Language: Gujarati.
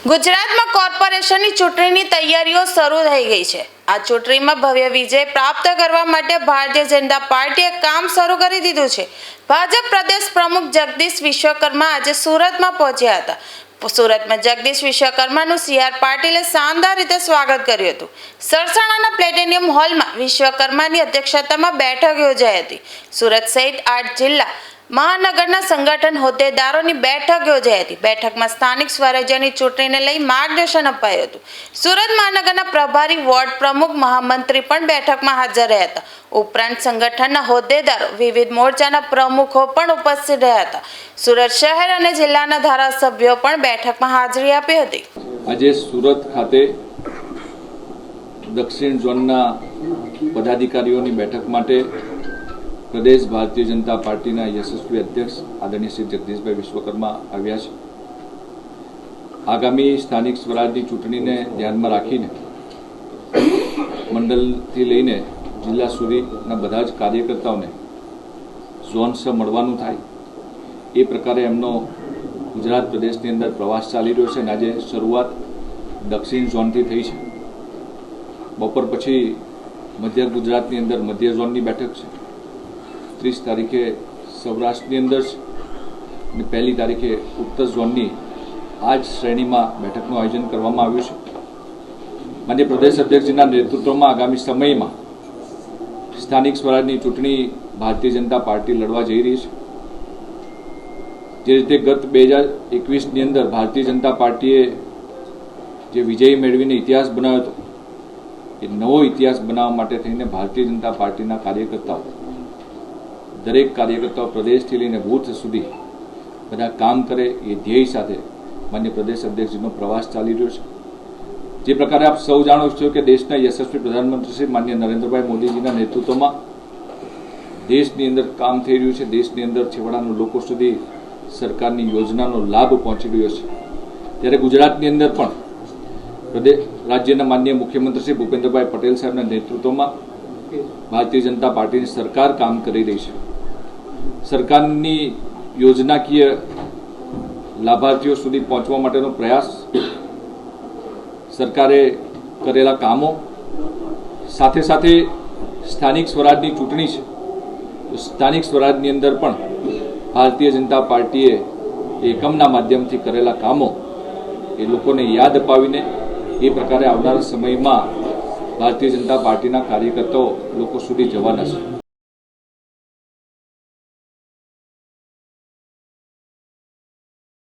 ગુજરાતમાં કોર્પોરેશનની ચૂંટણીની તૈયારીઓ શરૂ થઈ ગઈ છે। આ ચૂંટણીમાં ભવ્ય વિજય પ્રાપ્ત કરવા માટે ભારતીય જનતા પાર્ટીએ કામ શરૂ કરી દીધું છે। ભાજપ પ્રદેશ પ્રમુખ જગદીશ વિશ્વકર્મા આજે સુરતમાં પહોંચ્યા હતા। સુરતમાં જગદીશ વિશ્વકર્માનું CR પાટીલે શાનદાર રીતે સ્વાગત કર્યું હતું। સરસાણાના પ્લેટિનિયમ હોલમાં વિશ્વકર્માની અધ્યક્ષતામાં બેઠક યોજાઈ હતી। સુરત સહિત 8 જિલ્લા મહાનગરના સંગઠન હોદ્દેદારોની બેઠક યોજાઈ હતી। બેઠકમાં સ્થાનિક સ્વરાજ્યની ચૂંટણીને લઈ માર્ગદર્શન અપાયું હતું। સુરત મહાનગરના પ્રભારી વોર્ડ પ્રમુખ મહામંત્રી પણ બેઠકમાં હાજર રહ્યા હતા। ઉપરાંત સંગઠનના હોદ્દેદારો વિવિધ મોરચાના પ્રમુખો પણ ઉપસ્થિત રહ્યા હતા। સુરત શહેર અને જિલ્લાના ધારાસભ્યો પણ બેઠકમાં હાજરી આપી હતી। આજે સુરત ખાતે દક્ષિણ ઝોનના પદાધિકારીઓની બેઠક માટે પ્રદેશ ભારતીય જનતા પાર્ટીના યશસ્વી અધ્યક્ષ આદરણીય શ્રી જગદીશભાઈ વિશ્વકર્મા આવ્યા છે। આગામી સ્થાનિક સ્વરાજની ચૂંટણીને ધ્યાનમાં રાખીને મંડળથી લઈને જિલ્લા સુધીના બધા જ કાર્યકર્તાઓને ઝોન્સ મળવાનું થાય એ પ્રકારે એમનો ગુજરાત પ્રદેશની અંદર પ્રવાસ ચાલી રહ્યો છે અને આજે શરૂઆત દક્ષિણ ઝોનથી થઈ છે। બપોર પછી મધ્ય ગુજરાતની અંદર મધ્ય ઝોનની બેઠક છે। 30 તારીખે સૌરાષ્ટ્રની અંદર અને 1 તારીખે ઉત્તર ઝોનની આ જ શ્રેણીમાં બેઠકનું આયોજન કરવામાં આવ્યું છે। માન્ય પ્રદેશ અધ્યક્ષજીના નેતૃત્વમાં આગામી સમયમાં સ્થાનિક સ્વરાજની ચૂંટણી ભારતીય જનતા પાર્ટી લડવા જઈ રહી છે। જે રીતે ગત 2021ની અંદર ભારતીય જનતા પાર્ટીએ જે વિજય મેળવીને ઇતિહાસ બનાવ્યો હતો એ નવો ઇતિહાસ બનાવવા માટે થઈને ભારતીય જનતા પાર્ટીના કાર્યકર્તાઓ દરેક કાર્યકર્તાઓ પ્રદેશથી લઈને બૂથ સુધી બધા કામ કરે એ ધ્યેય સાથે માન્ય પ્રદેશ અધ્યક્ષજીનો પ્રવાસ ચાલી રહ્યો છે। જે પ્રકારે આપ સૌ જાણો છો કે દેશના યશસ્વી પ્રધાનમંત્રી શ્રી માન્ય નરેન્દ્રભાઈ મોદીજીના નેતૃત્વમાં દેશની અંદર કામ થઈ રહ્યું છે। દેશની અંદર છેવાડાના લોકો સુધી સરકારની યોજનાનો લાભ પહોંચી રહ્યો છે। ત્યારે ગુજરાતની અંદર પણ પ્રદેશ રાજ્યના માન્ય મુખ્યમંત્રી શ્રી ભૂપેન્દ્રભાઈ પટેલ સાહેબના નેતૃત્વમાં ભારતીય જનતા પાર્ટીની સરકાર કામ કરી રહી છે। સરકારની યોજનાકીય લાભાર્થીઓ સુધી પહોંચવા માટેનો પ્રયાસ, સરકારે કરેલા કામો, સાથે સાથે સ્થાનિક સ્વરાજની ચૂંટણી છે તો સ્થાનિક સ્વરાજની અંદર પણ ભારતીય જનતા પાર્ટીએ એકમના માધ્યમથી કરેલા કામો એ લોકોને યાદ અપાવીને એ પ્રકારે આવનારા સમયમાં ભારતીય જનતા પાર્ટીના કાર્યકર્તાઓ લોકો સુધી જવાના છે।